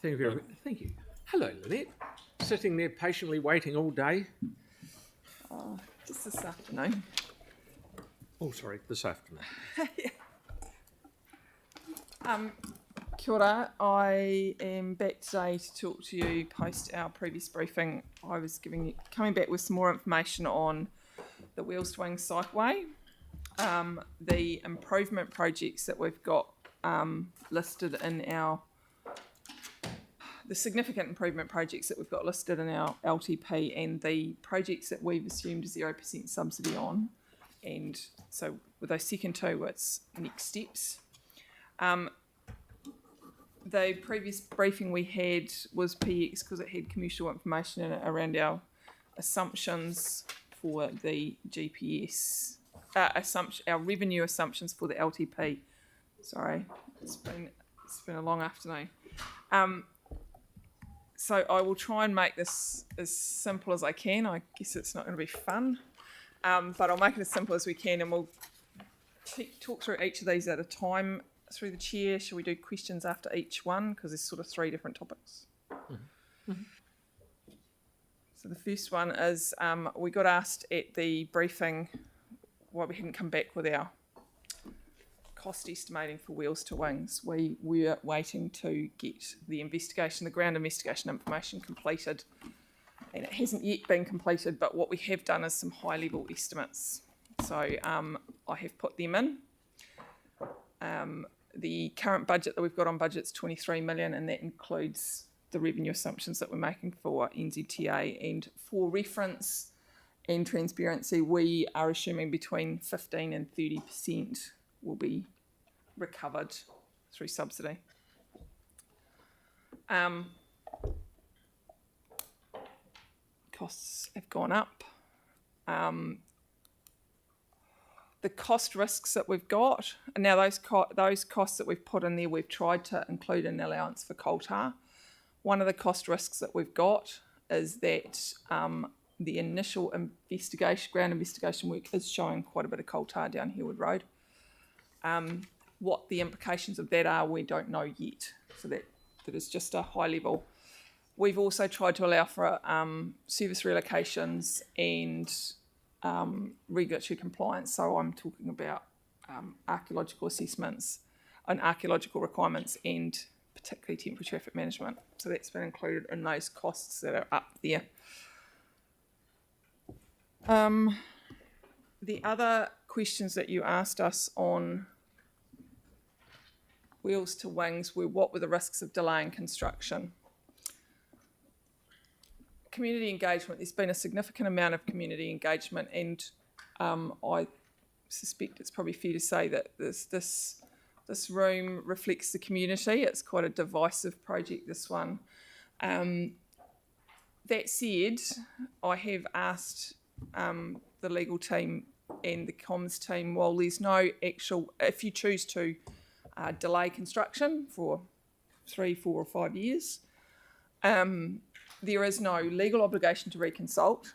Thank you very much. Thank you. Hello, Lynette. Sitting there patiently waiting all day. Just this afternoon. Oh, sorry, this afternoon. Kia ora. I am back today to talk to you post our previous briefing. I was coming back with some more information on the Wheels to Wings cycleway, the improvement projects that we've got listed in the significant improvement projects that we've got listed in our LTP, and the projects that we've assumed 0% subsidy on. And so with those second two, it's next steps. The previous briefing we had was PX because it had commercial information in it around our assumptions for the GPS, our revenue assumptions for the LTP. Sorry, it's been a long afternoon. So I will try and make this as simple as I can. I guess it's not going to be fun, but I'll make it as simple as we can, and we'll talk through each of these at a time through the chair. Shall we do questions after each one? Because there's sort of three different topics. Mm-hmm. So the first one is we got asked at the briefing why we hadn't come back with our cost estimating for Wheels to Wings. We were waiting to get the ground investigation information completed, and it hasn't yet been completed, but what we have done is some high level estimates. So I have put them in. The current budget that we've got on budget is 23 million, and that includes the revenue assumptions that we're making for NZTA. And for reference and transparency, we are assuming between 15 and 30% will be recovered through subsidy. Costs have gone up. The cost risks that we've got, and now those costs that we've put in there, we've tried to include an allowance for coal tar. One of the cost risks that we've got is that the initial ground investigation work is showing quite a bit of coal tar down Herwood Road. What the implications of that are, we don't know yet. So that is just a high level. We've also tried to allow for service relocations and regulatory compliance. So I'm talking about archaeological assessments and archaeological requirements, and particularly temporary traffic management. So that's been included in those costs that are up there. The other questions that you asked us on Wheels to Wings were what were the risks of delaying construction. Community engagement, there's been a significant amount of community engagement, and I suspect it's probably fair to say that this room reflects the community. It's quite a divisive project, this one. That said, I have asked the legal team and the comms team, while there's no actual, if you choose to delay construction for 3, 4 or 5 years, there is no legal obligation to reconsult.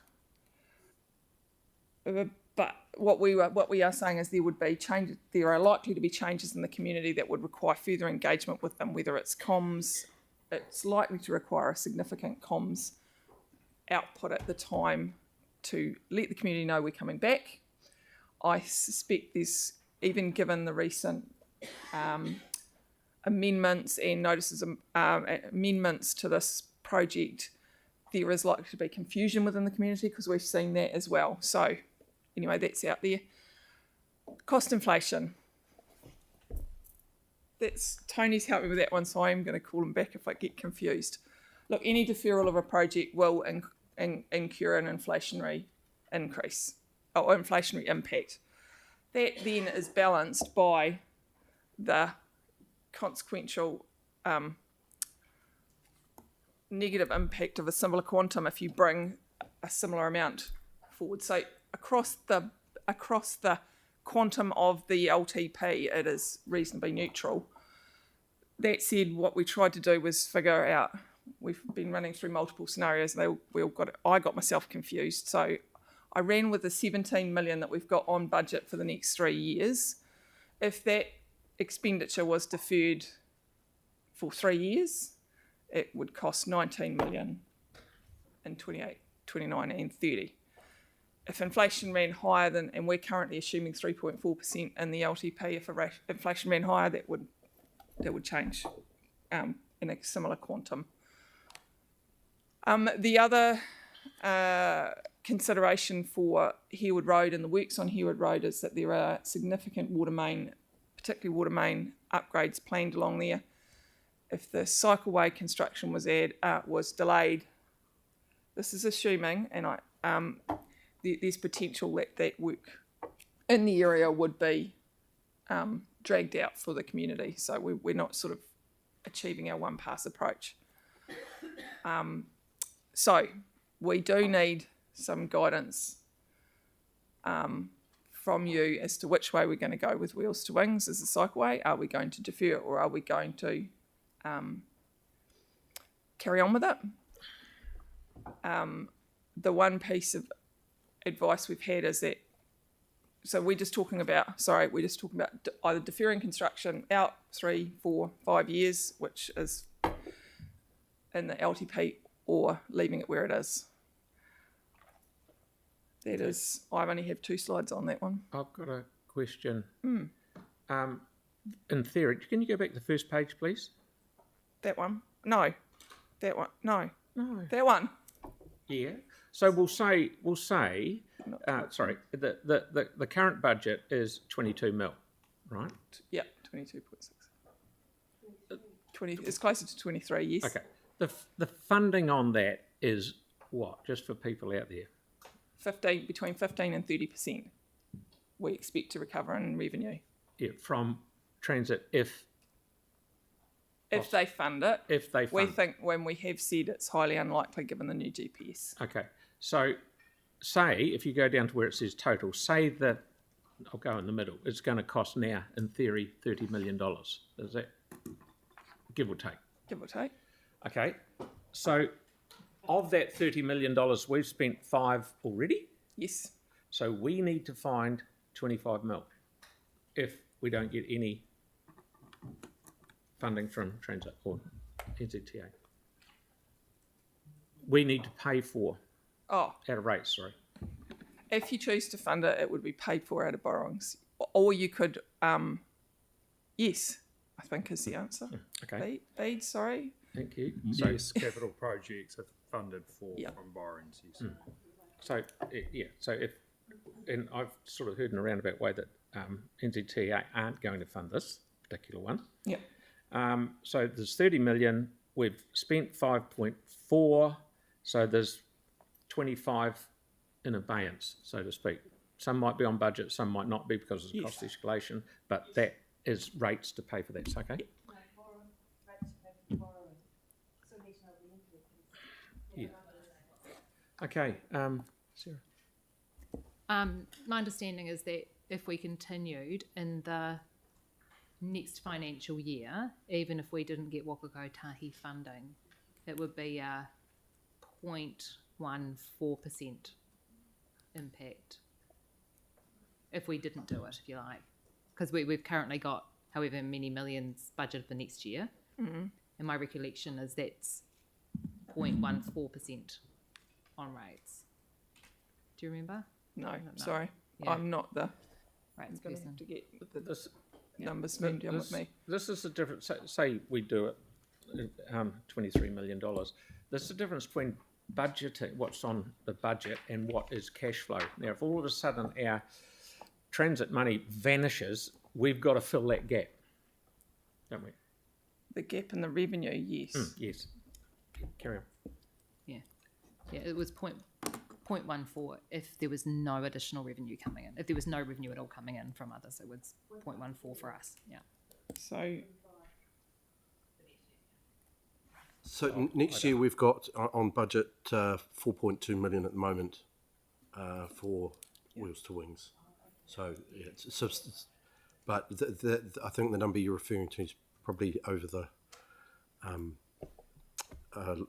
But what we are saying is there are likely to be changes in the community that would require further engagement with them, whether it's comms. It's likely to require a significant comms output at the time to let the community know we're coming back. I suspect there's, even given the recent amendments and notices of amendments to this project, there is likely to be confusion within the community because we've seen that as well. So anyway, that's out there. Cost inflation. Tony's helped me with that one, so I am going to call him back if I get confused. Look, any deferral of a project will incur an inflationary increase or inflationary impact. That then is balanced by the consequential negative impact of a similar quantum if you bring a similar amount forward. So across the quantum of the LTP, it is reasonably neutral. That said, what we tried to do was figure out, we've been running through multiple scenarios, and I got myself confused. So I ran with the 17 million that we've got on budget for the next 3 years. If that expenditure was deferred for 3 years, it would cost 19 million in 28, 29 and 30. If inflation ran higher than, and we're currently assuming 3.4% in the LTP, if inflation ran higher, that would change in a similar quantum. The other consideration for Harewood Road and the works on Harewood Road is that there are significant particularly water main upgrades planned along there. If the cycleway construction was delayed, this is assuming, and there's potential that work in the area would be dragged out for the community. So we're not sort of achieving our one pass approach. So we do need some guidance from you as to which way we're going to go with Wheels to Wings as a cycleway. Are we going to defer, or are we going to carry on with it? The one piece of advice we've had is that, so we're just talking about either deferring construction out 3, 4, 5 years, which is in the LTP, or leaving it where it is. That is, I only have 2 slides on that one. I've got a question. In theory, can you go back to the first page, please? That one? No. That one? No. No. That one? Yeah. So we'll say sorry, the current budget is 22 mil, right? Yeah, 22.6. 20. It's closer to 23. Yes. Okay. The funding on that is what? Just for people out there. Between 15 and 30%. We expect to recover in revenue. Yeah, from transit if they fund it. If they fund. We think, when we have said it's highly unlikely given the new GPS. Okay. So say if you go down to where it says total, say that I'll go in the middle, it's going to cost now in theory $30 million. Is that give or take? Give or take. Okay. So of that $30 million, we've spent 5 already. Yes. So we need to find 25 mil if we don't get any funding from Transit or NZTA. We need to pay for out of rates, sorry. If you choose to fund it, it would be paid for out of borrowings. Or you could, yes, I think is the answer. Okay. Bede, sorry. Thank you. Yes, capital projects are funded from borrowings. Yes. So if, and I've sort of heard in a roundabout way that NZTA aren't going to fund this particular one. Yeah. So there's 30 million. We've spent 5.4. So there's 25 in abeyance, so to speak. Some might be on budget, some might not be because of the cost escalation, but that is rates to pay for that. Okay. Yeah. Okay. Sarah. My understanding is that if we continued in the next financial year, even if we didn't get Wakakotahi funding, it would be a 0.14% impact if we didn't do it, if you like. Because we've currently got however many millions budgeted for next year. Mm-hmm. And my recollection is that's 0.14% on rates. Do you remember? No. Sorry. Yeah. I'm not the rates person. Have to get the numbers moved down with me. This is the difference. Say we do it, $23 million. There's the difference between budgeting, what's on the budget, and what is cash flow. Now, if all of a sudden our transit money vanishes, we've got to fill that gap, don't we? The gap in the revenue, yes. Yes. Carry on. Yeah, it was 0.14 if there was no additional revenue coming in. If there was no revenue at all coming in from others, it was 0.14 for us. Yeah. So next year we've got on budget 4.2 million at the moment for Wheels to Wings. So but I think the number you're referring to is probably over the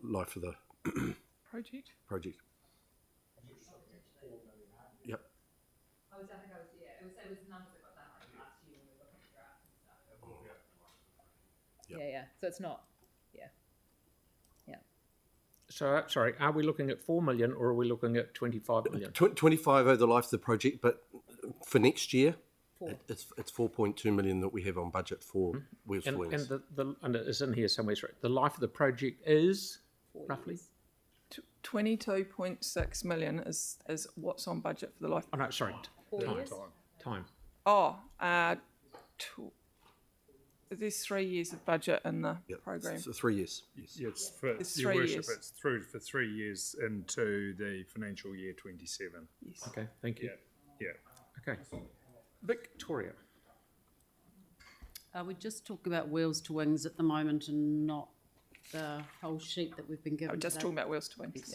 life of the project. Yep. It was numbers that got done like last year when we were looking at drafts and stuff. Yeah. So it's not. So, sorry, are we looking at 4 million or are we looking at 25 million? 25 over the life of the project, but for next year, it's 4.2 million that we have on budget for Wheels to And, Wings. and it's in here somewhere, sorry. The life of the project is roughly? 22.6 million is what's on budget for the life. Oh, no, sorry. Time. Oh, there's 3 years of budget in the program. So 3 years. Yes. Yes, for It's Your 3 Worship, years. it's through for 3 years into the financial year 27. Yes. Okay, thank you. Yeah. Okay. Victoria. We just talk about Wheels to Wings at the moment and not the whole sheet that we've been given. I'm just today. talking about Wheels to Wings.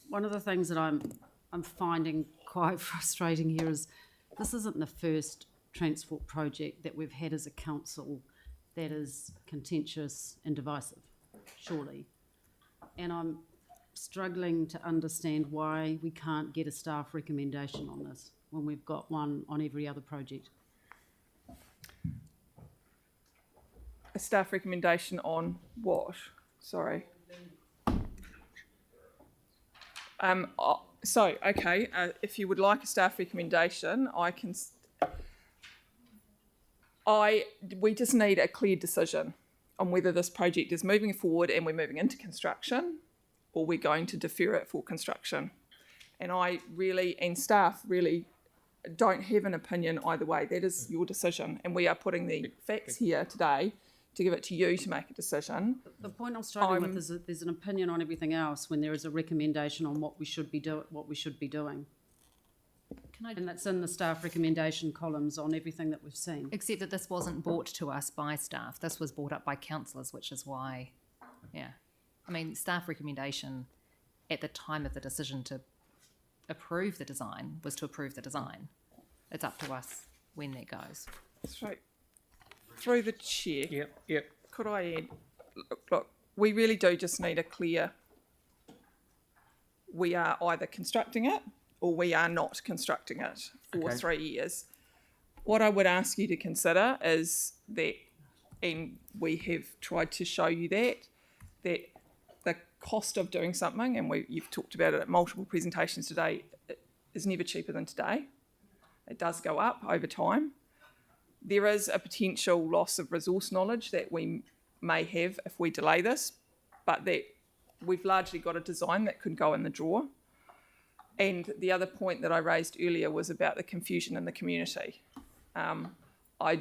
One of the things that I'm finding quite frustrating here is this isn't the first transport project that we've had as a council that is contentious and divisive, surely. And I'm struggling to understand why we can't get a staff recommendation on this when we've got one on every other project. A staff recommendation on what? Sorry. If you would like a staff recommendation, we just need a clear decision on whether this project is moving forward and we're moving into construction, or we're going to defer it for construction. And staff really don't have an opinion either way. That is your decision, and we are putting the facts here today to give it to you to make a decision. The point I'm struggling with is that there's an opinion on everything else when there is a recommendation on what we should be doing. And that's in the staff recommendation columns on everything that we've seen. Except that this wasn't brought to us by staff. This was brought up by councillors, which is why, yeah. I mean, staff recommendation at the time of the decision to approve the design was to approve the design. It's up to us when that goes. Straight through the chair. Yep. Could I add? Look, we really do just need a clear. We are either constructing it or we are not constructing it for 3 years. What I would ask you to consider is that, and we have tried to show you that the cost of doing something, and you've talked about it at multiple presentations today, is never cheaper than today. It does go up over time. There is a potential loss of resource knowledge that we may have if we delay this, but that we've largely got a design that could go in the drawer. And the other point that I raised earlier was about the confusion in the community. I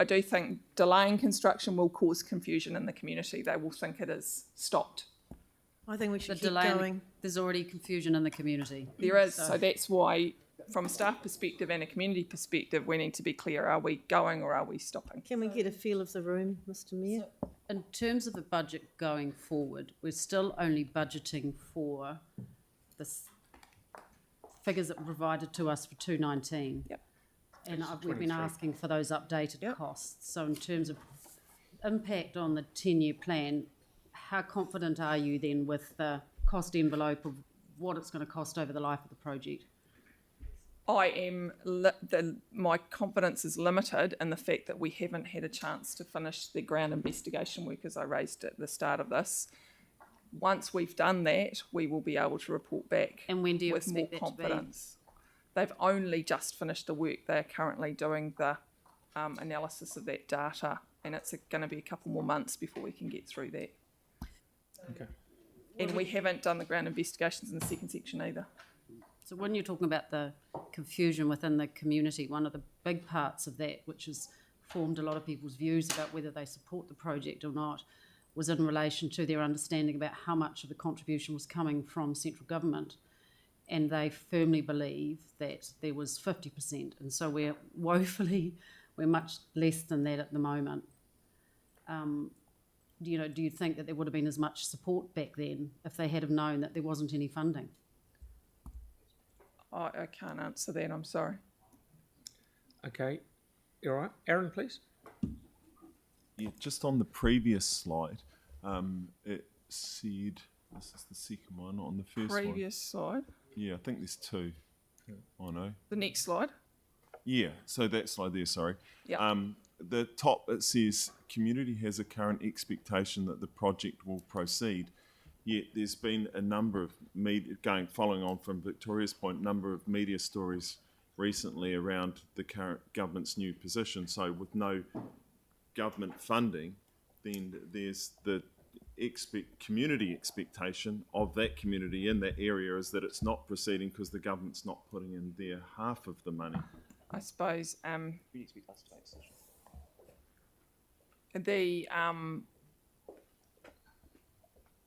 do think delaying construction will cause confusion in the community. They will think it is stopped. I think we should The keep delay, going. there's already confusion in the community. There is, so that's why, from a staff perspective and a community perspective, we need to be clear, are we going or are we stopping? Can we get a feel of the room, Mr Mayor? In terms of the budget going forward, we're still only budgeting for the figures that were provided to us for 2019. Yep. And we've been asking for those updated costs. So in terms of impact on the 10-year plan, how confident are you then with the cost envelope of what it's going to cost over the life of the project? My confidence is limited in the fact that we haven't had a chance to finish the ground investigation work, as I raised at the start of this. Once we've done that, we will be able to report back. And when do you with more expect that to be? confidence. They've only just finished the work. They're currently doing the analysis of that data, and it's going to be a couple more months before we can get through that. Okay. And we haven't done the ground investigations in the second section either. So when you're talking about the confusion within the community, one of the big parts of that, which has formed a lot of people's views about whether they support the project or not, was in relation to their understanding about how much of the contribution was coming from central government. And they firmly believe that there was 50%. And so we're much less than that at the moment. Do you think that there would have been as much support back then if they had have known that there wasn't any funding? I can't answer that, I'm sorry. Okay. You all right? Aaron, please. Yeah, just on the previous slide, it said, this is the second one, on the first one. Previous slide. Yeah, I think there's two. I know. The next slide. Yeah, so that slide there, sorry. Yeah. The top, it says, community has a current expectation that the project will proceed, yet there's been a number of following on from Victoria's point, number of media stories recently around the current government's new position. So with no government funding, then there's the community expectation of that community in that area is that it's not proceeding because the government's not putting in their half of the money. I suppose We expect us to make decisions.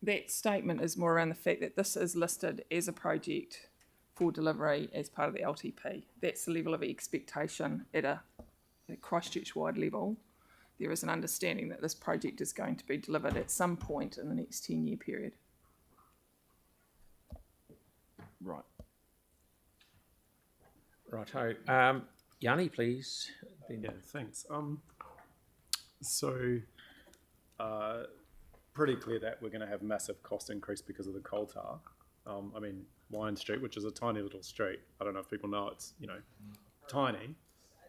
that statement is more around the fact that this is listed as a project for delivery as part of the LTP. That's the level of expectation at a Christchurch-wide level. There is an understanding that this project is going to be delivered at some point in the next 10-year period. Right. Righto. Yanni, please. Then. Yeah, thanks. Pretty clear that we're going to have massive cost increase because of the coal tar. I mean, Wine Street, which is a tiny little street. I don't know if people know it's, tiny.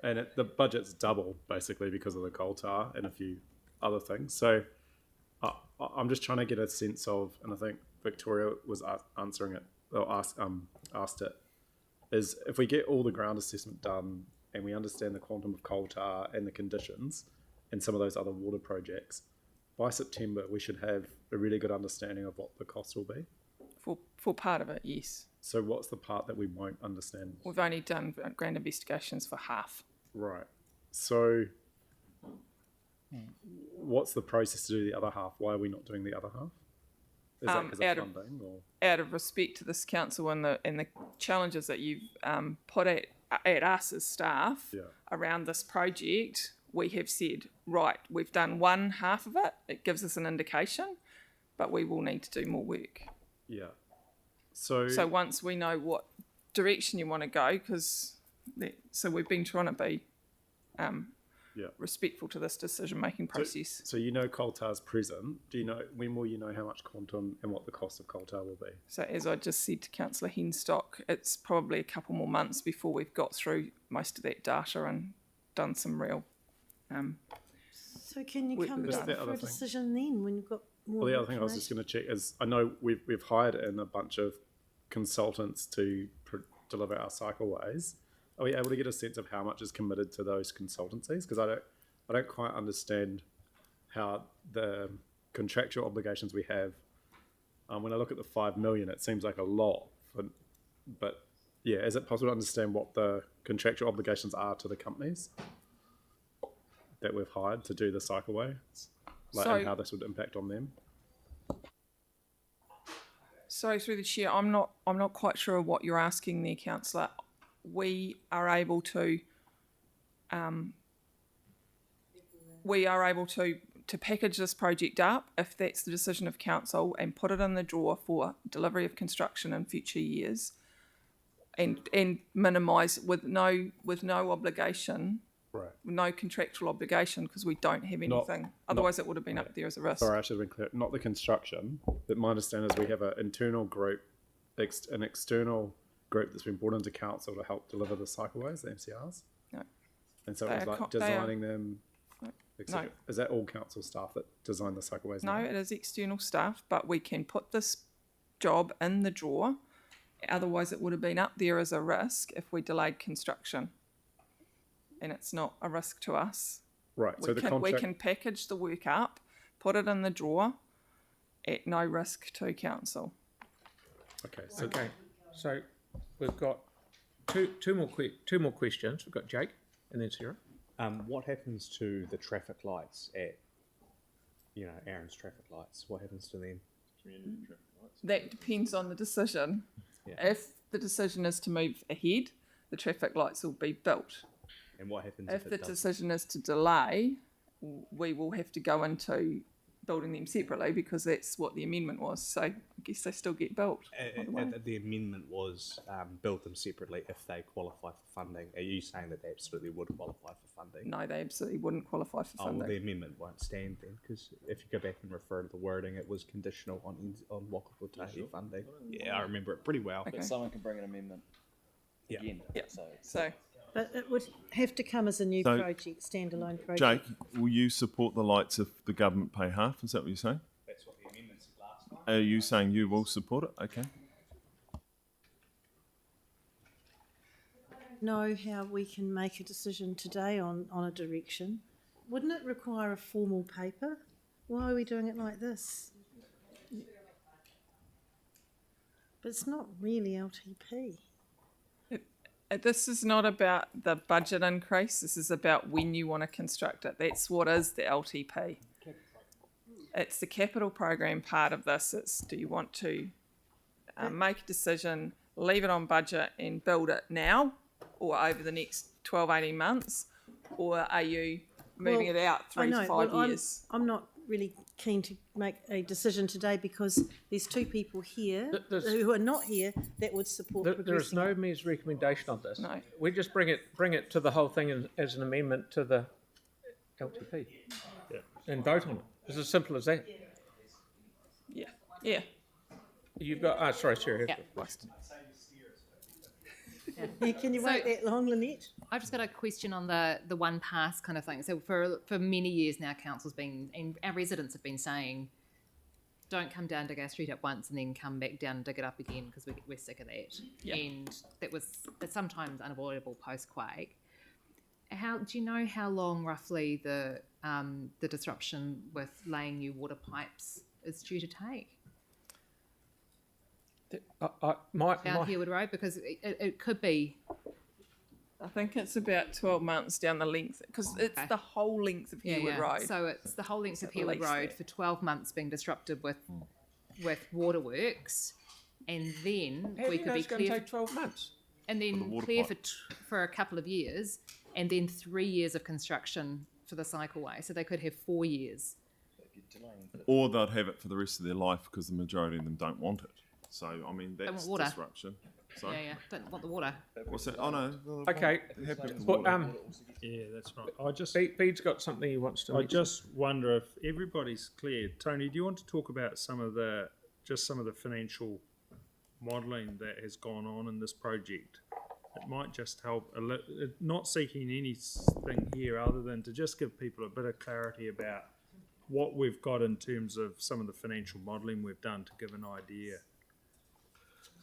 And the budget's double, basically, because of the coal tar and a few other things. So I'm just trying to get a sense of, and I think Victoria was answering it, or asked it, is if we get all the ground assessment done and we understand the quantum of coal tar and the conditions and some of those other water projects, by September we should have a really good understanding of what the cost will be. For part of it, yes. So what's the part that we won't understand? We've only done ground investigations for half. Right. So what's the process to do the other half? Why are we not doing the other half? Is that because of funding? Or? Out of respect to this council and the challenges that you've put at us as staff around this project, we have said, right, we've done one half of it. It gives us an indication, but we will need to do more work. Yeah. So once we know what direction you want to go, so we've been trying to be respectful to this decision-making process. So coal tar's present. When will you know how much quantum and what the cost of coal tar will be? So as I just said to Councillor Henstock, it's probably a couple more months before we've got through most of that data and done some real So can you come That's back the for other a thing. decision then when you've got more Well, the other thing I was just going to check is I know we've hired in a bunch of consultants to deliver our cycleways. Are we able to get a sense of how much is committed to those consultancies? Because I don't quite understand how the contractual obligations we have. When I look at the 5 million, it seems like a lot. But yeah, is it possible to understand what the contractual obligations are to the companies that we've hired to do the cycleway, and how this would impact on them? So through the chair, I'm not quite sure what you're asking there, councillor. We are able to package this project up if that's the decision of council and put it in the drawer for delivery of construction in future years, and minimise with no obligation. Right. No contractual obligation because we don't have anything. Otherwise, it would have been up there as a risk. Sorry, I should have been clear. Not the construction, but my understanding is we have an internal group, an external group that's been brought into council to help deliver the cycleways, the MCRs. No. And so it was like designing them. No. Is that all council staff that design the cycleways? No, it is external staff, but we can put this job in the drawer. Otherwise, it would have been up there as a risk if we delayed construction. And it's not a risk to us. Right. We can package the work up, put it in the drawer, at no risk to council. Okay. So we've got two more questions. We've got Jake and then Sarah. What happens to the traffic lights at, Aaron's traffic lights? What happens to them? Community traffic lights. That depends on the decision. Yeah. If the decision is to move ahead, the traffic lights will be built. And what happens if the decision is to delay, we will have to go into building them separately because that's what the amendment was. So I guess they still get built. The amendment was build them separately if they qualify for funding. Are you saying that they absolutely would qualify for funding? No, they absolutely wouldn't qualify for funding. Well, the amendment won't stand then because if you go back and refer to the wording, it was conditional on Waka funding. Yeah, I remember it pretty well. Okay. But someone can bring an amendment again. Yeah. So But it would have to come as a new project, standalone project. Jake, will you support the lights if the government pay half? Is that what you're saying? That's what the amendment said last time. Are you saying you will support it? Okay. Know how we can make a decision today on a direction. Wouldn't it require a formal paper? Why are we doing it like this? But it's not really LTP. This is not about the budget increase. This is about when you want to construct it. That's what is the LTP. It's the capital program part of this. It's do you want to make a decision, leave it on budget and build it now or over the next 12, 18 months? Or are you moving it out 3 to 5 years? I'm not really keen to make a decision today because there's two people here who are not here that would support There is progressing no it. mayor's recommendation on this. No. We just bring it to the whole thing as an amendment to the LTP. And vote on it. It's as simple as that. Yeah. Yeah. You've got, sorry, Sarah. Yeah. Yeah, can you wait that long, Lynette? I've just got a question on the one pass kind of thing. So for many years now, council's been, and our residents have been saying, don't come down, dig our street up once and then come back down and dig it up again because we're sick of that. Yeah. And it's sometimes unavoidable post-quake. Do you know how long roughly the disruption with laying new water pipes is due to take? Down Herwood Road, because it could be. I think it's about 12 months down the length because it's the whole length of Herwood Road. So it's the whole length of At Herwood least Road that. for 12 months being disrupted with waterworks, and then How do we you could know be it's going to clear, take 12 months? and The then water clear pipe. for a couple of years, and then 3 years of construction for the cycleway. So they could have 4 years. Or they'd have it for the rest of their life because the majority of them don't want it. So, I mean, want that's water. disruption. So, Yeah, don't want the water. what's that? Oh, no. Okay. Happy with Well, water. Yeah, that's right. I just Bede's got something he wants to I mention. just wonder if everybody's clear. Tony, do you want to talk about some of the financial modelling that has gone on in this project? It might just help. Not seeking anything here other than to just give people a bit of clarity about what we've got in terms of some of the financial modelling we've done to give an idea.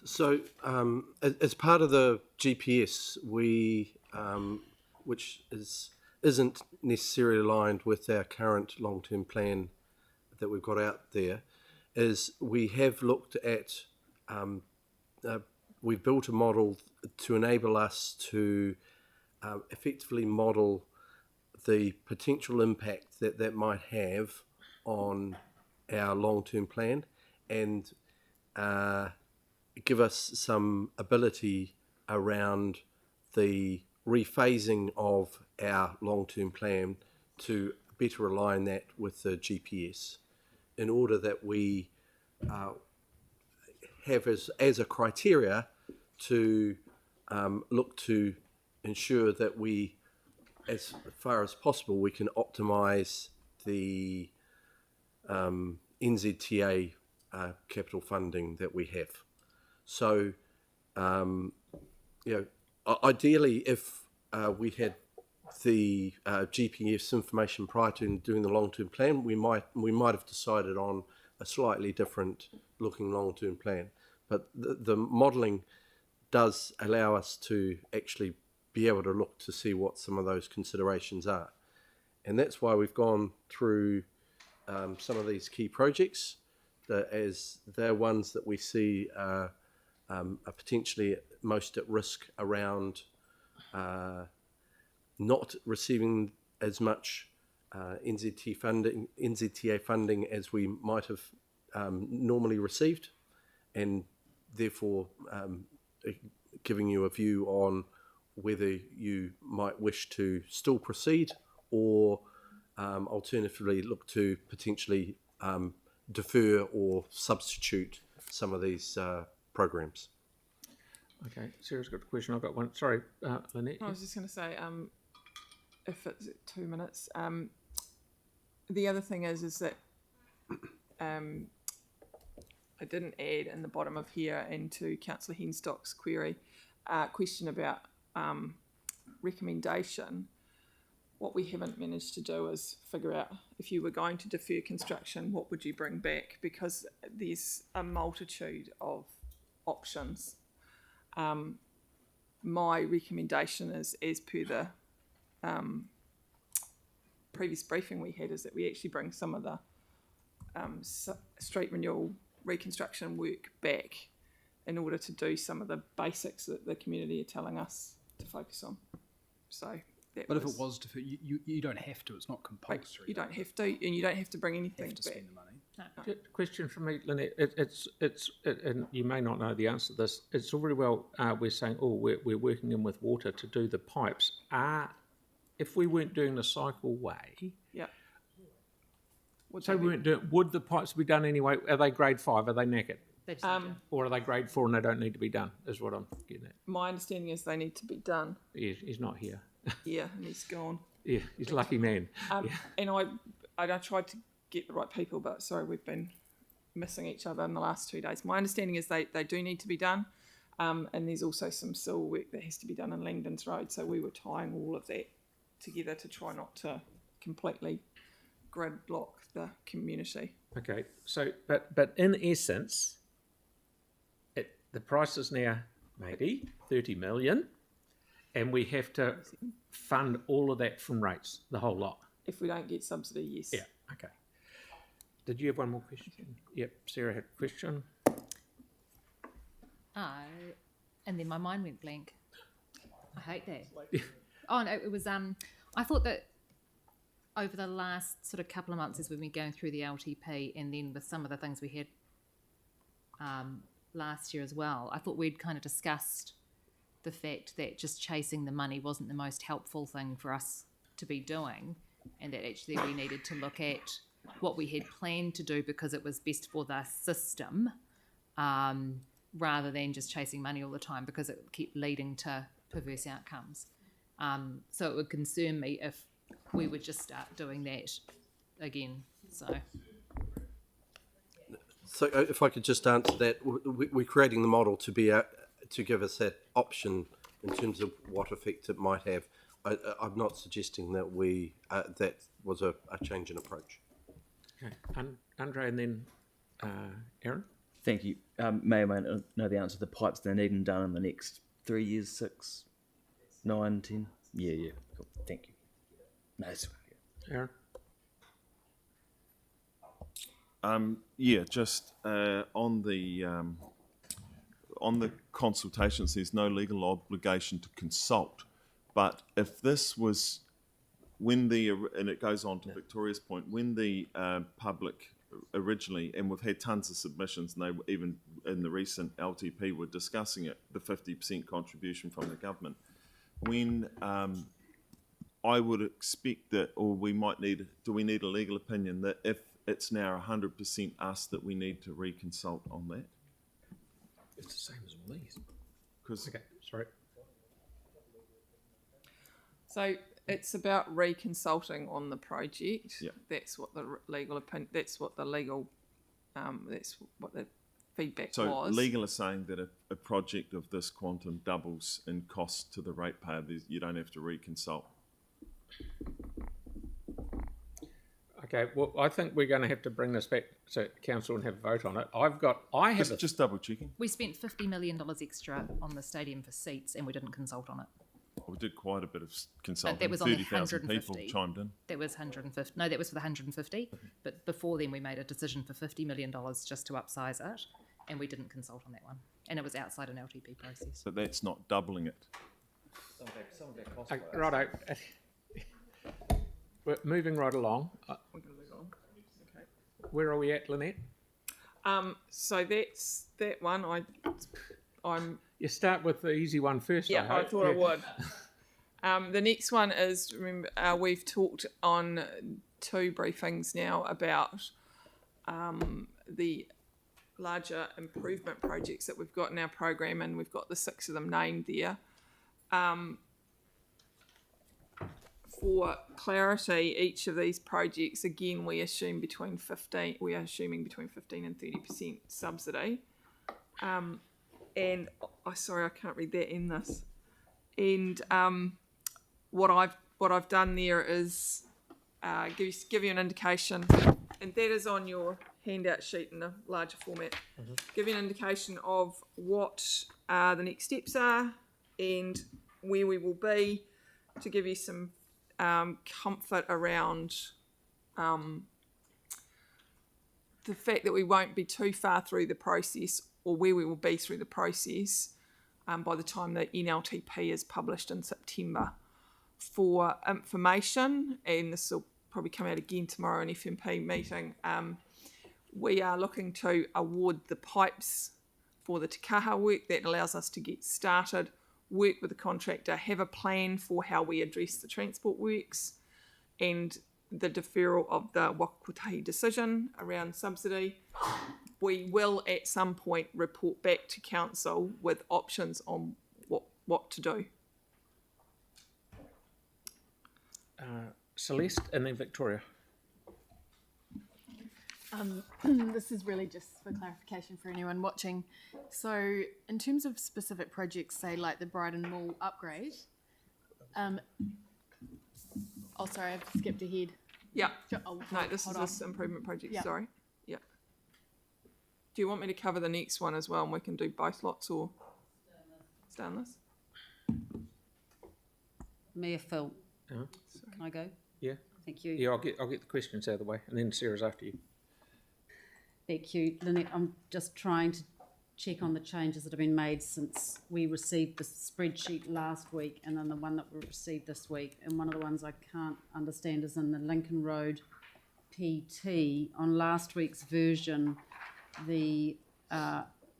So, as part of the GPS, we, which isn't necessarily aligned with our current long-term plan that we've got out there, is we have looked at, we've built a model to enable us to effectively model the potential impact that might have on our long-term plan and give us some ability around the rephasing of our long-term plan to better align that with the GPS in order that we have as a criteria to look to ensure that we, as far as possible, we can optimise the NZTA capital funding that we have. So, ideally, if we had the GPS information prior to doing the long-term plan, we might have decided on a slightly different looking long-term plan. But the modelling does allow us to actually be able to look to see what some of those considerations are. And that's why we've gone through some of these key projects as they're ones that we see are potentially most at risk around not receiving as much NZTA funding as we might have normally received, and therefore giving you a view on whether you might wish to still proceed or alternatively look to potentially defer or substitute some of these programs. Okay, Sarah's got a question. I've got one. Sorry, Lynette. I was just going to say, if it's 2 minutes, the other thing is that I didn't add in the bottom of here into Councillor Henstock's question about recommendation. what we haven't managed to do is figure out if you were going to defer construction, what would you bring back? Because there's a multitude of options. My recommendation is, as per the previous briefing we had, is that we actually bring some of the street renewal reconstruction work back in order to do some of the basics that the community are telling us to focus on. So that But if it was deferred, you don't have to. It's not compulsory. you don't have to, and you don't have to bring You anything have to back. spend the money. Question from me, Lynette. And you may not know the answer to this. It's all very well we're saying, oh, we're working in with water to do the pipes. If we weren't doing the cycleway, Yeah. so we weren't doing, would the pipes be done anyway? Are they grade 5? Are they knackered? They just need to- Or are they grade 4 and they don't need to be done, is what I'm getting at. My understanding is they need to be done. He's not here. Yeah, and he's gone. Yeah, he's a lucky man. And I tried to get the right people, but sorry, we've been missing each other in the last 2 days. My understanding is they do need to be done. And there's also some civil work that has to be done in Langdon's Road. So we were tying all of that together to try not to completely gridlock the community. Okay, so, but in essence, the price is now maybe 30 million, and we have to fund all of that from rates, the whole lot. If we don't get subsidy, yes. Yeah, okay. Did you have one more question? Yep, Sarah had a question. And then my mind went blank. I hate that. Oh no, it was I thought that over the last sort of couple of months as we've been going through the LTP, and then with some of the things we had last year as well, I thought we'd kind of discussed the fact that just chasing the money wasn't the most helpful thing for us to be doing, and that actually we needed to look at what we had planned to do because it was best for the system, rather than just chasing money all the time because it kept leading to perverse outcomes. So it would concern me if we would just start doing that again. So if I could just answer that, we're creating the model to be to give us that option in terms of what effect it might have. I'm not suggesting that that was a change in approach. Okay, Andre, and then Aaron. Thank you. May or may not know the answer. The pipes they need them done in the next 3 years, 6, 9, 10. Yeah. Cool. Thank you. Nice. Aaron. Just on the consultations, there's no legal obligation to consult. But if this was and it goes on to Victoria's point, when the public originally, and we've had tons of submissions, and they were even in the recent LTP were discussing it, the 50% contribution from the government. When I would expect that, or we might need, do we need a legal opinion that if it's now 100% us that we need to reconsult on that? It's the same as all these. Okay, sorry. So it's about reconsulting on the project. Yeah. That's what the legal opinion. That's what the legal. That's what the feedback so was. legal is saying that if a project of this quantum doubles in cost to the ratepayer, you don't have to reconsult. Okay, well, I think we're going to have to bring this back to council and have a vote on it. I have Just double checking. We spent $50 million extra on the stadium for seats, and we didn't consult on it. We did quite a bit of consulting. That was on the 30,000 people 150. chimed in. That was 150. No, that was for the 150. But before then, we made a decision for $50 million just to upsize it, and we didn't consult on that one. And it was outside an LTP process. But that's not doubling it. Some of that cost. Righto. We're moving right along. We're going to move on. Okay. Where are we at, Lynette? So that's that one. I'm. You start with the easy one first. Yeah, I thought I would. The next one is, remember, we've talked on 2 briefings now about the larger improvement projects that we've got in our program, and we've got the 6 of them named there. For clarity, each of these projects, again, we are assuming between 15 and 30% subsidy. And sorry, I can't read that in this. And what I've what I've done there is give you an indication, and that is on your handout sheet in a larger format. Give you an indication of what the next steps are and where we will be, to give you some comfort around the fact that we won't be too far through the process, or where we will be through the process by the time the NLTP is published in September. For information, and this will probably come out again tomorrow in FMP meeting, we are looking to award the pipes for the Te Kaha work. That allows us to get started, work with the contractor, have a plan for how we address the transport works, and the deferral of the Wakakotahi decision around subsidy. We will at some point report back to council with options on what to do. Celeste and then Victoria. This is really just for clarification for anyone watching. So in terms of specific projects, say like the Brighton Mall upgrade, oh sorry, I've skipped ahead. Yeah. Oh, No, this is hold on. this improvement project, Yeah. sorry. Yeah. Do you want me to cover the next one as well, and we can do both lots, or stay on this? Mayor Phil, Uh-huh. can I go? Yeah. Thank you. Yeah, I'll get the questions out of the way, and then Sarah's after you. Thank you, Lynette. I'm just trying to check on the changes that have been made since we received the spreadsheet last week, and then the one that we received this week. And one of the ones I can't understand is in the Lincoln Road PT. On last week's version, the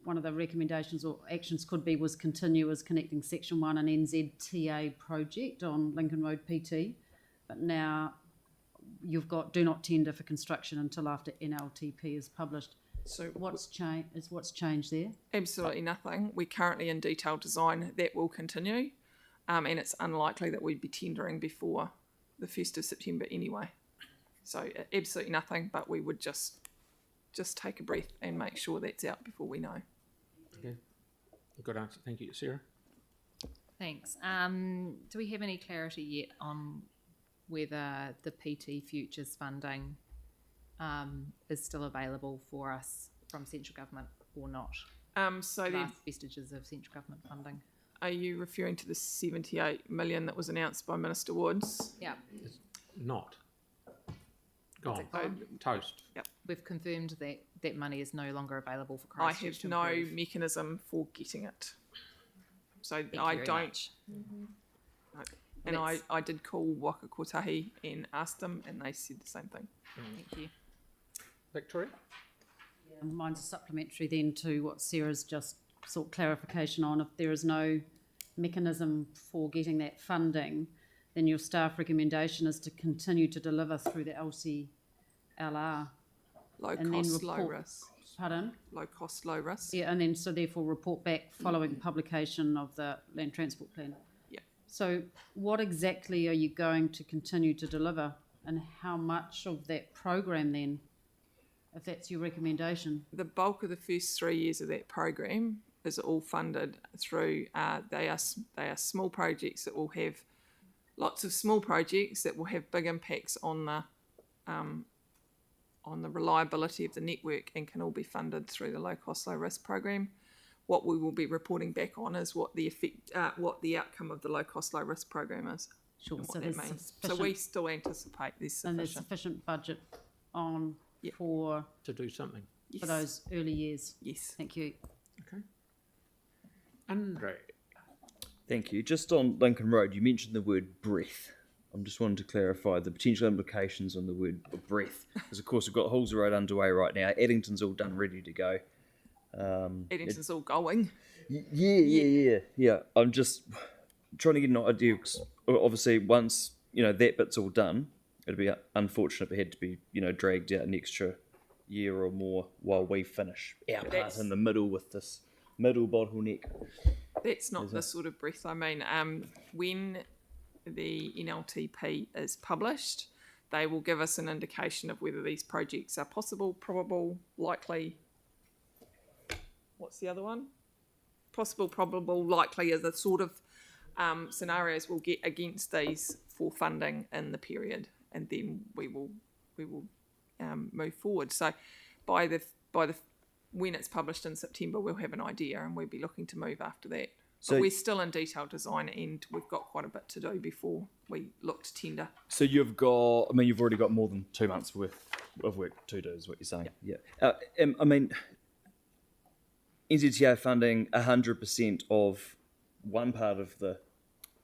one of the recommendations or actions was continue as connecting Section 1 and NZTA project on Lincoln Road PT. But now you've got do not tender for construction until after NLTP is published. So What's changed there? absolutely nothing. We're currently in detailed design. That will continue, and it's unlikely that we'd be tendering before the 1st of September anyway. So absolutely nothing, but we would just take a breath and make sure that's out before we know. Okay. Good answer. Thank you, Sarah. Thanks. Do we have any clarity yet on whether the PT Futures funding is still available for us from central government or not? So then, Last vestiges of central government funding. are you referring to the 78 million that was announced by Minister Woods? Yeah, Not. Gone. it gone? Toast. we've confirmed that that money is no longer available for I Christchurch have to no improve. mechanism for getting it. So Thank I you very don't. much. No. And That's- I did call Wakakotahi and asked them, and they said the same thing. Thank you. Victoria? Mine's a supplementary then to what Sarah's just sought clarification on. If there is no mechanism for getting that funding, then your staff recommendation is to continue to deliver through the LCLR. Low And then cost, low report- risk. Pardon? Low cost, low risk. Yeah, and then so therefore report back following publication of the land transport plan. Yeah. So what exactly are you going to continue to deliver, and how much of that program then, if that's your recommendation? The bulk of the first 3 years of that program is all funded through. They are small projects that will have lots of small projects that will have big impacts on the reliability of the network, and can all be funded through the low cost, low risk program. What we will be reporting back on is what the outcome of the low cost, low risk program is. Sure, And so what there's that means. So sufficient, we still anticipate there's and there's sufficient. sufficient budget on Yeah. for To do something. Yes. for those early years. Yes. Thank you. Okay. Andre? Thank you. Just on Lincoln Road, you mentioned the word breath. I'm just wanting to clarify the potential implications on the word breath. Because, of course, we've got Halls Road underway right now. Eddington's all done, ready to go. Eddington's all going. Yeah. I'm just trying to get an idea, 'cause obviously once, that bit's all done, it'd be unfortunate if it had to be, dragged out an extra year or more while we finish our part in the middle with this middle bottleneck. That's not the sort of breath I mean. When the NLTP is published, they will give us an indication of whether these projects are possible, probable, likely. What's the other one? Possible, probable, likely are the sort of scenarios we'll get against these for funding in the period, and then we will move forward. So by the when it's published in September, we'll have an idea, and we'll be looking to move after that. So- but we're still in detailed design, and we've got quite a bit to do before we look to tender. So you've already got more than 2 months worth of work to do, is what you're saying. Yeah. I mean, NZTA funding 100% of one part of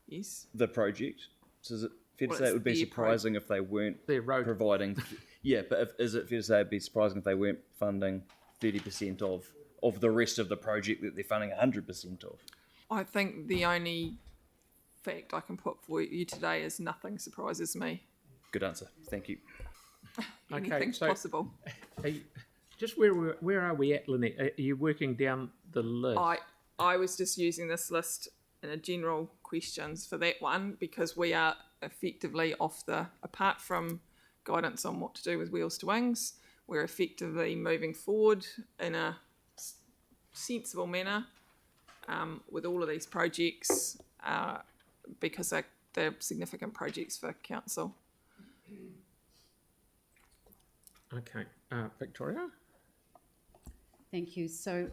Yes. the project. So is it fair to Well, say it it's would be their surprising if they weren't Their road. providing? Yeah, but is it fair to say it'd be surprising if they weren't funding 30% of the rest of the project that they're funding 100% of? I think the only fact I can put for you today is nothing surprises me. Good answer. Thank you. Anything's so- possible. Just where are we at, Lynette? Are you working down the list? I was just using this list in a general questions for that one because we are effectively apart from guidance on what to do with Wheels to Wings, we're effectively moving forward in a sensible manner with all of these projects because they're significant projects for council. Okay, Victoria? Thank you. So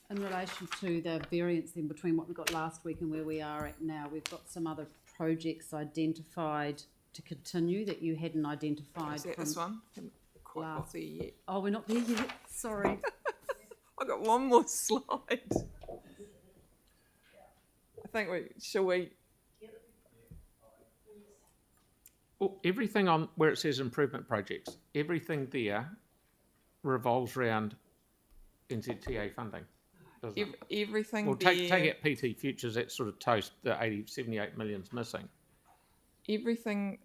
in relation to the variance then between what we got last week and where we are at now, we've got some other projects identified to continue that you hadn't identified. Is that from this one? Haven't quite got last- there yet. Oh, we're not there yet. Sorry. I've got one more slide. I think shall we? Well, everything on where it says improvement projects, everything there revolves around NZTA funding, doesn't it? Everything Well, there. take it PT Futures, that sort of toast, the 78 million's missing. Everything,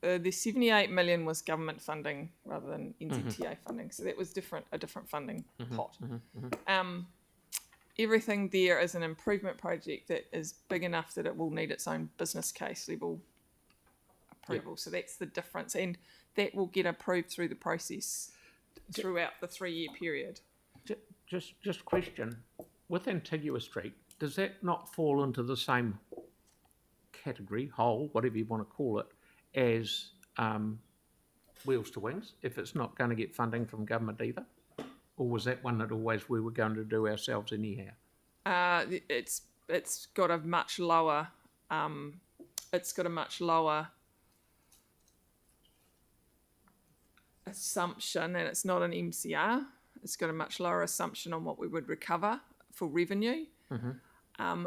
the 78 million was government funding rather than NZTA funding, so that was a different funding pot. Everything there is an improvement project that is big enough that it will need its own business case level approval. So that's the difference, and that will get approved through the process throughout the 3-year period. Just question, with Antigua Street, does that not fall into the same category, whole, whatever you want to call it, as Wheels to Wings, if it's not going to get funding from government either? Or was that one that always we were going to do ourselves anyhow? It's got a much lower assumption, and it's not an MCR. It's got a much lower assumption on what we would recover for revenue.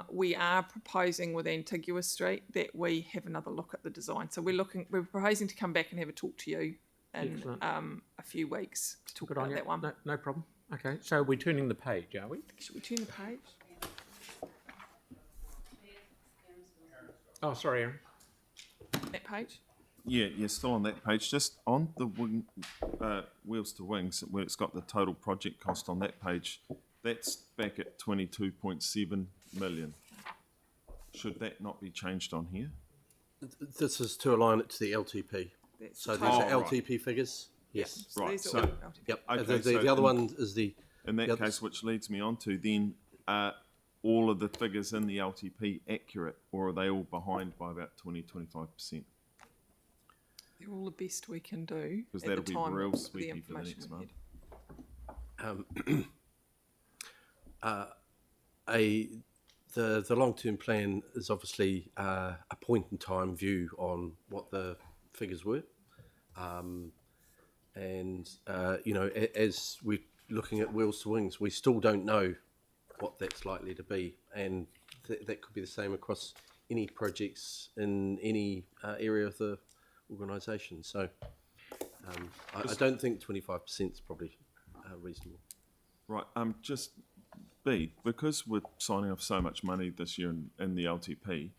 We are proposing with Antigua Street that we have another look at the design. So we're proposing to come back and have a talk to you in a few weeks to talk about that one. No problem. Okay, so we're turning the page, are we? Should we turn the page? Oh, sorry, Aaron. That page? Yeah, still on that page. Just on the Wheels to Wings, where it's got the total project cost on that page, that's back at 22.7 million. Should that not be changed on here? This is to align it to the LTP. That's So the these total. are LTP figures. Yes. So Right, these are so- all LTP. Yep. Okay, The other one is the. In that the other- case, which leads me on to then, all of the figures in the LTP accurate, or are they all behind by about 25%? They're all the best we can do. Because at that'll the be time real with sweepy for the information next we month. had. The long-term plan is obviously a point-in-time view on what the figures were, as we're looking at Wheels to Wings, we still don't know what that's likely to be, and that could be the same across any projects in any area of the organisation. So I don't think 25% is probably reasonable. Right, just B, because we're signing off so much money this year in the LTP,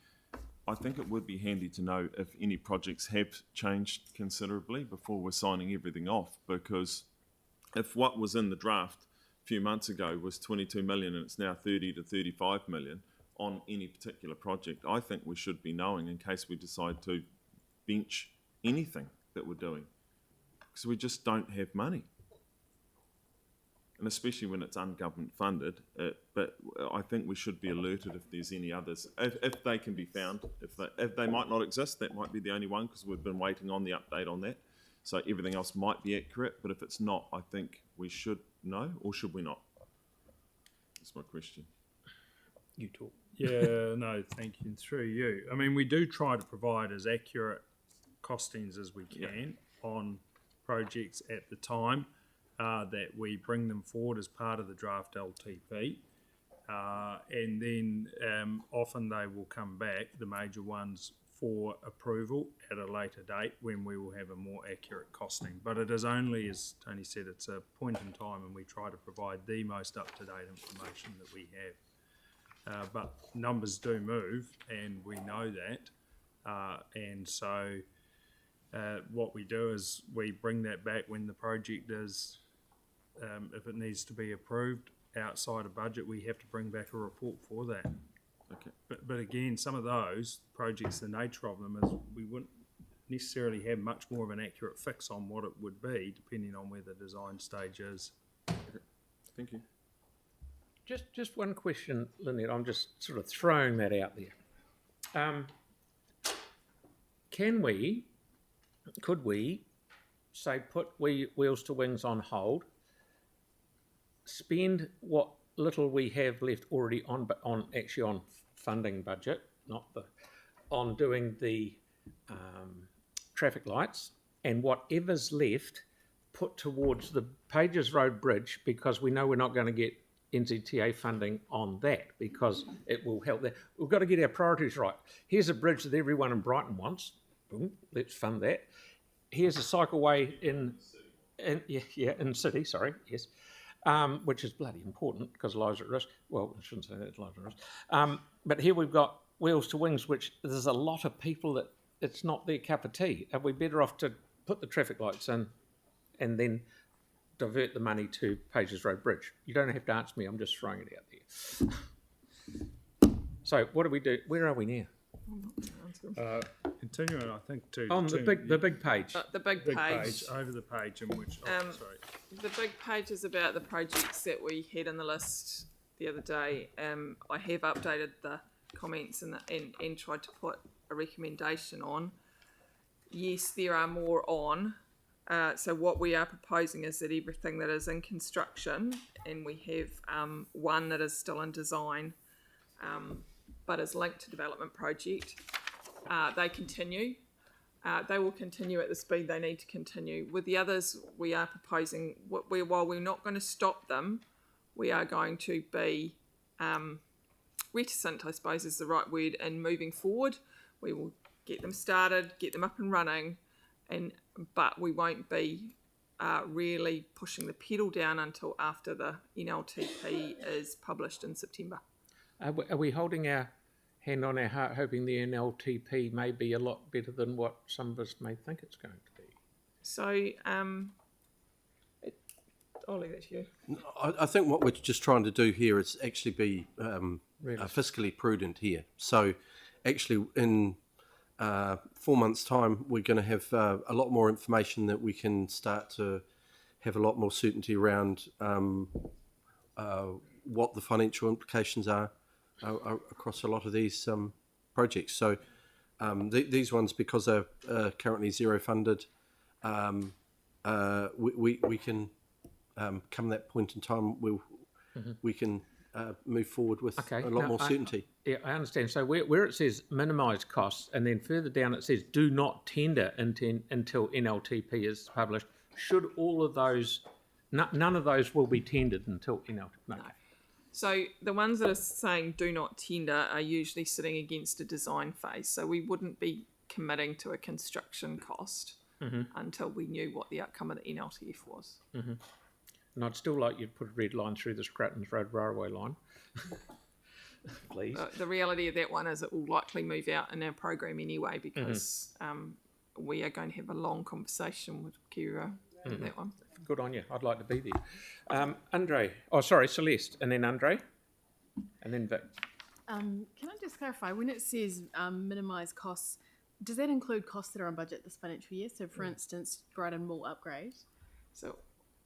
I think it would be handy to know if any projects have changed considerably before we're signing everything off, because if what was in the draft a few months ago was 22 million and it's now 30 to 35 million on any particular project, I think we should be knowing in case we decide to bench anything that we're doing, because we just don't have money. and especially when it's ungovernment funded. But I think we should be alerted if there's any others, if they can be found. If they might not exist, that might be the only one, because we've been waiting on the update on that. So everything else might be accurate, but if it's not, I think we should know, or should we not? That's my question. You talk. Yeah, no, thank you. And through you. I mean, we do try to provide as accurate costings as we can on projects at the time that we bring them forward as part of the draft LTP. And then often they will come back, the major ones, for approval at a later date when we will have a more accurate costing. But it is only, as Tony said, it's a point in time, and we try to provide the most up-to-date information that we have. But numbers do move, and we know that. And so what we do is we bring that back when the project is, if it needs to be approved outside of budget, we have to bring back a report for that. Okay. But again, some of those projects, the nature of them is we wouldn't necessarily have much more of an accurate fix on what it would be, depending on where the design stage is. Okay. Thank you. Just one question, Lynette. I'm just sort of throwing that out there. Could we say put Wheels to Wings on hold, spend what little we have left already on funding budget, on doing the traffic lights, and whatever's left put towards the Pages Road Bridge, because we know we're not going to get NZTA funding on that, because it will help there. We've got to get our priorities right. Here's a bridge that everyone in Brighton wants. Boom, let's fund that. Here's a cycleway in city, sorry, yes, which is bloody important because lives are at risk. Well, I shouldn't say that, lives are at risk. But here we've got Wheels to Wings, which there's a lot of people that it's not their cup of tea. Are we better off to put the traffic lights in and then divert the money to Pages Road Bridge? You don't have to answer me, I'm just throwing it out there. So what do we do? Where are we now? Continuing, I think, to on the big page. The big page. Over the page in which, sorry. The big page is about the projects that we had in the list the other day. I have updated the comments and tried to put a recommendation on. Yes, there are more on. So what we are proposing is that everything that is in construction, and we have one that is still in design, but is linked to development project, they continue. They will continue at the speed they need to continue. With the others, we are proposing, while we're not going to stop them, we are going to be reticent, I suppose is the right word, in moving forward. We will get them started, get them up and running, but we won't be really pushing the pedal down until after the NLTP is published in September. Are we holding our hand on our heart, hoping the NLTP may be a lot better than what some of us may think it's going to be? So, I'll leave that to you. I think what we're just trying to do here is actually be fiscally prudent here. So actually in 4 months' time, we're going to have a lot more information that we can start to have a lot more certainty around what the financial implications are across a lot of these projects. So these ones, because they're currently zero funded, we can come that point in time, we can move forward with a lot more certainty. I understand. So where it says minimise costs, and then further down it says do not tender until NLTP is published, should all of those, none of those will be tendered until NLTP? No. So the ones that are saying do not tender are usually sitting against a design phase. So we wouldn't be committing to a construction cost until we knew what the outcome of the NLTF was. And I'd still like you to put a red line through the Scrattons Road railway line. Please. The reality of that one is it will likely move out in our program anyway, because we are going to have a long conversation with Kira on that one. Good on you. I'd like to be there. Celeste, and then Andre, and then Vic. Can I just clarify, when it says minimise costs, does that include costs that are on budget this financial year? So, for instance, Brighton Mall upgrade? So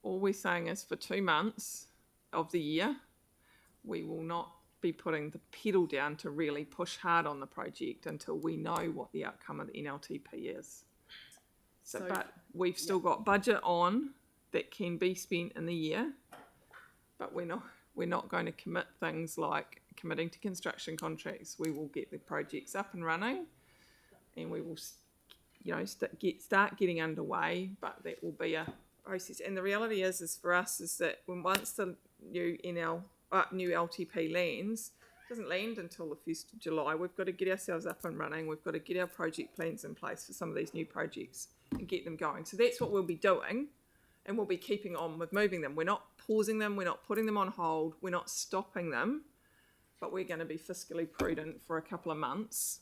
all we're saying is for 2 months of the year, we will not be putting the pedal down to really push hard on the project until we know what the outcome of the NLTP is. So but we've still got budget on that can be spent in the year, but we're not going to commit things like committing to construction contracts. We will get the projects up and running, and we will, start getting underway. But that will be a process. And the reality is for us is that once the new new LTP lands, it doesn't land until the 1st of July. We've got to get ourselves up and running. We've got to get our project plans in place for some of these new projects and get them going. So that's what we'll be doing, and we'll be keeping on with moving them. We're not pausing them. We're not putting them on hold. We're not stopping them, but we're going to be fiscally prudent for a couple of months.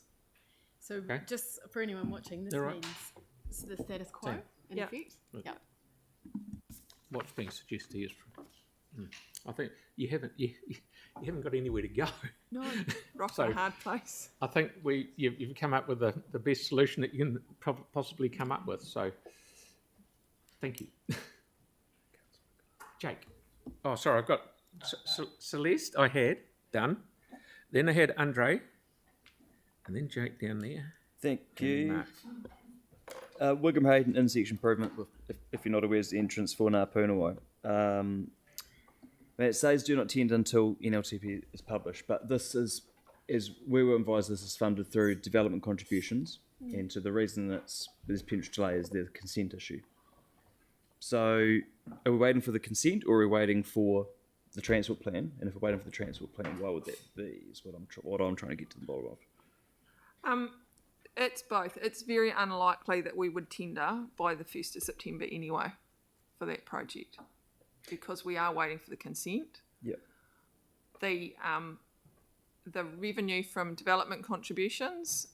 So just for anyone watching, this means it's the status quo in effect? Yeah. What's being suggested is, I think you haven't got anywhere to go. No, rock a hard place. I think you've come up with the best solution that you can possibly come up with. So, thank you, Jake. Oh, sorry, I've got Celeste. I had done. Then I had Andre, and then Jake down there. Thank you. Wigram Hayden intersection improvement, if you're not aware, is the entrance for Ngā Pūnawai. It says do not tender until NLTP is published, but this is we were advised this is funded through development contributions, and so the reason there's potential delay is the consent issue. So are we waiting for the consent, or are we waiting for the transport plan? And if we're waiting for the transport plan, why would that be? Is what I'm trying to get to the bottom of. It's both. It's very unlikely that we would tender by the 1st of September anyway for that project, because we are waiting for the consent. Yep. The revenue from development contributions,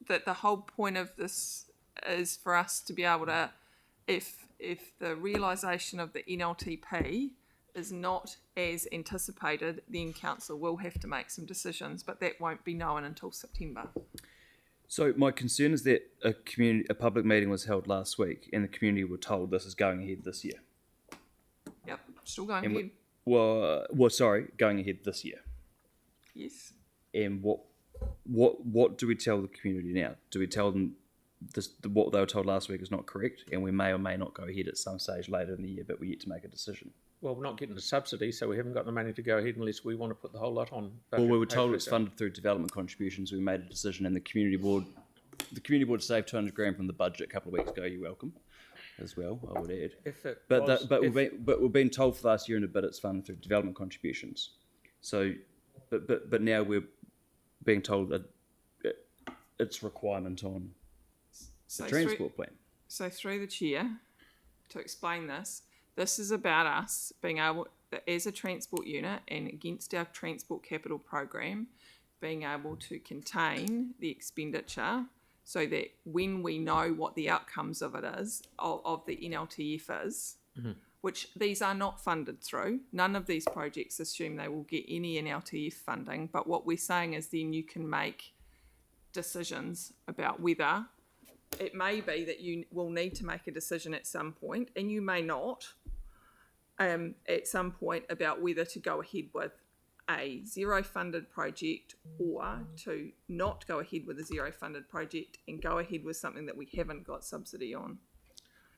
that the whole point of this is for us to be able to, if the realisation of the NLTP is not as anticipated, then council will have to make some decisions, but that won't be known until September. So my concern is that a public meeting was held last week, and the community were told this is going ahead this year. Yep, still going ahead. Going ahead this year. Yes. And what do we tell the community now? Do we tell them what they were told last week is not correct, and we may or may not go ahead at some stage later in the year, but we're yet to make a decision? Well, we're not getting the subsidy, so we haven't got the money to go ahead unless we want to put the whole lot on. Well, we were told it's funded through development contributions. We made a decision, and the community board saved 200 grand from the budget a couple of weeks ago. You're welcome, as well. I would add. But we've been told for the last year and a bit it's funded through development contributions. So, but now we're being told that it's requirement on the transport plan. So through the chair, to explain this is about us being able, as a transport unit and against our transport capital program, being able to contain the expenditure so that when we know what the outcomes of it is, of the NLTF is, which these are not funded through, none of these projects assume they will get any NLTF funding, but what we're saying is then you can make decisions about whether it may be that you will need to make a decision at some point, and you may not, at some point, about whether to go ahead with a zero funded project or to not go ahead with a zero funded project and go ahead with something that we haven't got subsidy on.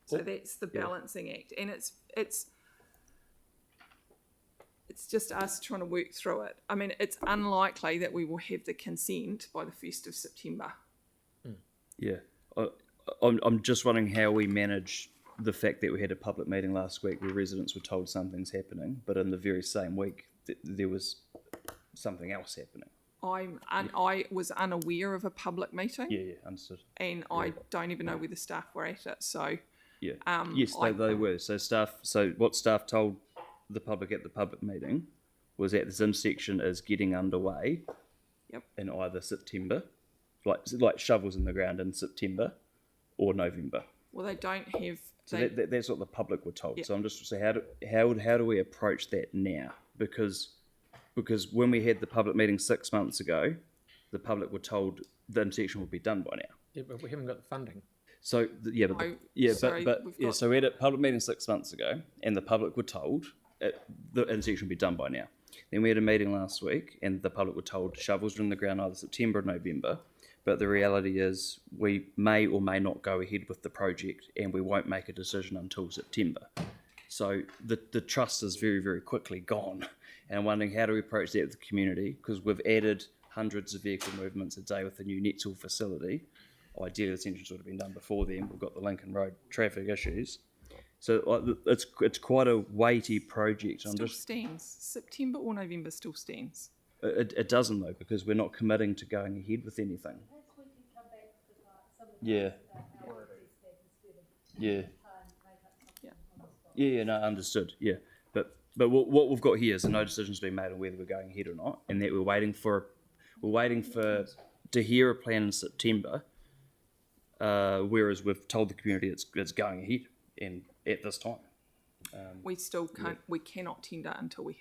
So that's the balancing act, and it's just us trying to work through it. I mean, it's unlikely that we will have the consent by the 1st of September. Yeah. I'm just wondering how we manage the fact that we had a public meeting last week where residents were told something's happening, but in the very same week there was something else happening. I was unaware of a public meeting. Yeah, understood. And I don't even know where the staff were at it. So yes, they were. So what staff told the public at the public meeting was that this intersection is getting underway. Yep. In either September, like shovels in the ground in September, or November. Well, they don't have. So that's what the public were told. Yep. So I'm just saying, how do we approach that now? Because when we had the public meeting 6 months ago, the public were told the intersection would be done by now. Yeah, but we haven't got the funding. So yeah, but Oh, yeah, sorry, but we've yeah. got- So we had a public meeting 6 months ago, and the public were told the intersection would be done by now. Then we had a meeting last week, and the public were told shovels are in the ground either September or November. But the reality is, we may or may not go ahead with the project, and we won't make a decision until September. So the trust is very, very quickly gone. And I'm wondering, how do we approach that with the community? Because we've added hundreds of vehicle movements a day with the new Netzel facility. Ideally, the extension would have been done before then. We've got the Lincoln Road traffic issues. So it's quite a weighty project. Still stands. September or November still stands. It doesn't though, because we're not committing to going ahead with anything. Yeah. Yeah. Yeah, no, understood. Yeah, but what we've got here is no decision's been made on whether we're going ahead or not, and that we're waiting for to hear a plan in September. Whereas we've told the community it's going ahead, and at this time, We still can't. We cannot tender until we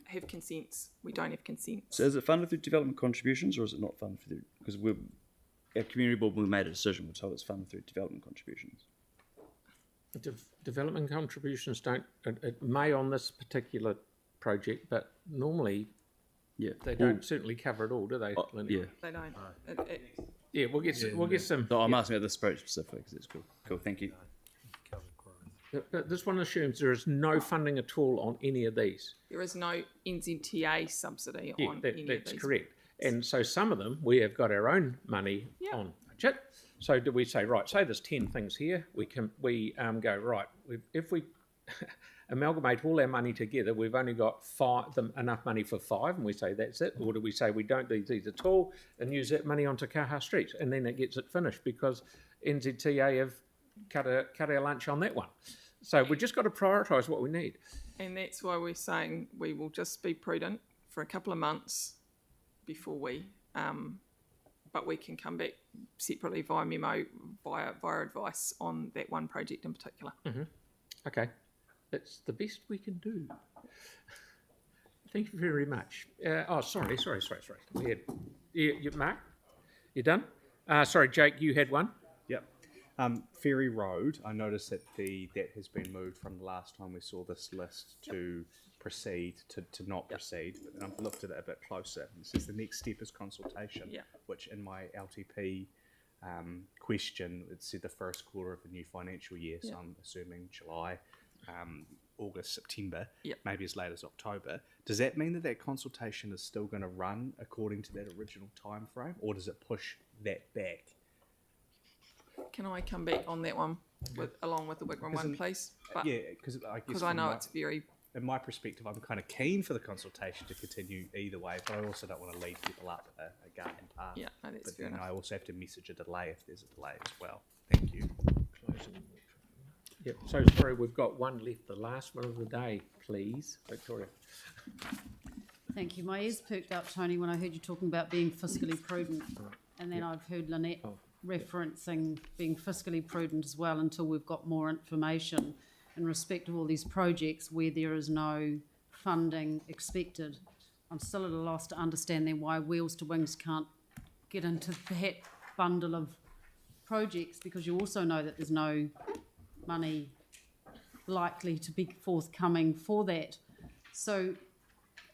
have consents. We don't have consents. So is it funded through development contributions, or is it not funded through? Because our community board, we made a decision. We're told it's funded through development contributions. Development contributions don't, it may on this particular project, but normally Yeah, they don't certainly cover it all, do they? Linda? Yeah. They don't. Yeah, we'll get some. So I'm asking about this project specifically because it's cool. Cool, thank you. But this one assumes there is no funding at all on any of these. There is no NZTA subsidy Yeah, on any of that's these. correct. And so some of them, we have got our own money Yeah. on budget. So do we say, right, say there's 10 things here, we go, right, if we amalgamate all our money together, we've only got enough money for 5, and we say that's it? Or do we say we don't do these at all and use that money onto Kaha Street, and then it gets it finished because NZTA have cut our lunch on that one? So we've just got to prioritise what we need. And that's why we're saying we will just be prudent for a couple of months before we, but we can come back separately via memo, via advice on that one project in particular. Okay, that's the best we can do. Thank you very much. Sorry. We had, Mark, you done? Sorry, Jake, you had one? Yep. Ferry Road, I noticed that that has been moved from the last time we saw this list to proceed to not proceed. And I've looked at it a bit closer. It says the next step is consultation, which in my LTP question, it said the first quarter of the new financial year. So I'm assuming July, August, September, maybe as late as October. Does that mean that consultation is still going to run according to that original time frame, or does it push that back? Can I come back on that one along with the Wigram one, please? But, yeah, because I know it's very. In my perspective, I'm kind of keen for the consultation to continue either way, but I also don't want to lead people up a garden path. Yeah, no, that's but fair then enough. I also have to message a delay if there's a delay as well. Thank you. Yep. So sorry, we've got one left. The last one of the day, please, Victoria. Thank you. My ears perked up, Tony, when I heard you talking about being fiscally prudent. And then I've heard Lynette referencing being fiscally prudent as well until we've got more information in respect of all these projects where there is no funding expected. I'm still at a loss to understand then why Wheels to Wings can't get into that bundle of projects, because you also know that there's no money likely to be forthcoming for that. So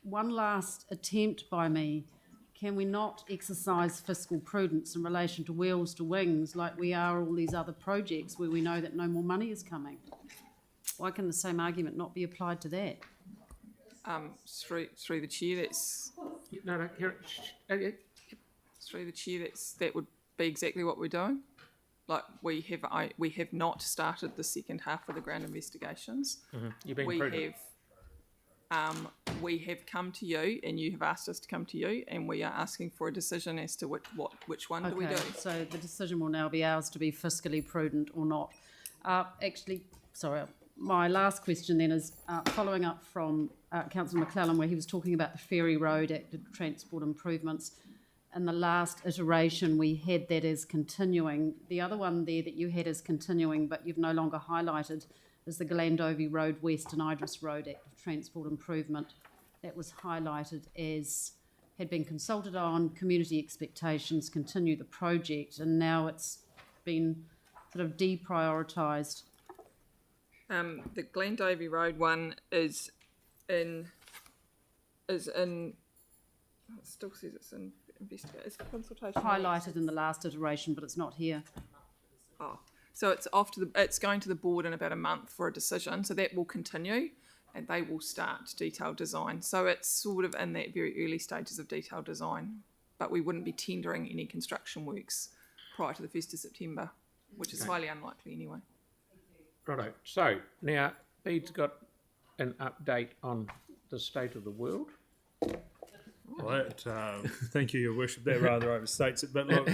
one last attempt by me, can we not exercise fiscal prudence in relation to Wheels to Wings like we are all these other projects where we know that no more money is coming? Why can the same argument not be applied to that? Through the chair, that's through the chair. That would be exactly what we're doing. Like we have not started the second half of the ground investigations. You've been we prudent. We have come to you, and you have asked us to come to you, and we are asking for a decision as to which one do we do. So the decision will now be ours to be fiscally prudent or not. My last question then is following up from Councillor McClellan, where he was talking about the Ferry Road active transport improvements. In the last iteration, we had that as continuing. The other one there that you had as continuing, but you've no longer highlighted, is the Glandovey Road West and Idris Road active transport improvement. That was highlighted as had been consulted on, community expectations, continue the project, and now it's been sort of deprioritised? The Glen Road one is in. It still says it's in investigate. It's consultation. Highlighted in the last iteration, but it's not here. Oh, so it's it's going to the board in about a month for a decision. So that will continue, and they will start detailed design. So it's sort of in that very early stages of detailed design, but we wouldn't be tendering any construction works prior to the 1st of September, which is highly unlikely anyway. Righto. So now Bede's got an update on the state of the world. Well, that, thank you, Your Worship. That rather overstates it. But look,